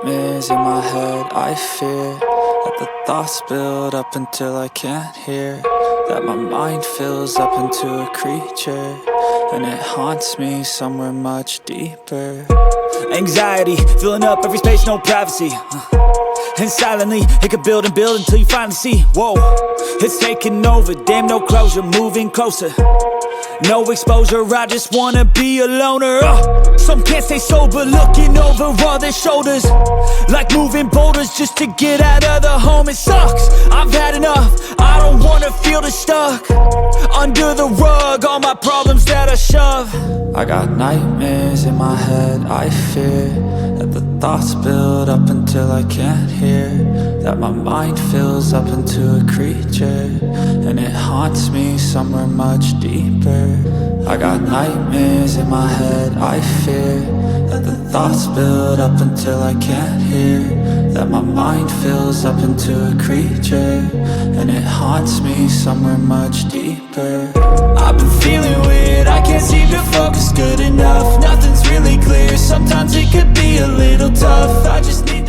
nightmares in my head, I fear that the thoughts build up until I can't hear, that my mind fills up into a creature, and it haunts me somewhere much deeper. Anxiety, filling up every space, no privacy. And silently, it could build and build until you finally see, whoa, it's taking over, damn, no closure, moving closer. No exposure, I just wanna be a loner. Some can't stay sober, looking over all their shoulders, like moving boulders just to get out of the home. It sucks, I've had enough, I don't wanna feel the stuck under the rug, all my problems that I shove. I got nightmares in my head, I fear that the thoughts build up until I can't hear, that my mind fills up into a creature, and it haunts me somewhere much deeper. I got nightmares in my head, I fear that the thoughts build up until I can't hear, that my mind fills up into a creature, and it haunts me somewhere much deeper. I've been feeling weird, I can't seem to focus good enough. Nothing's really clear, sometimes it could be a little tough. I just need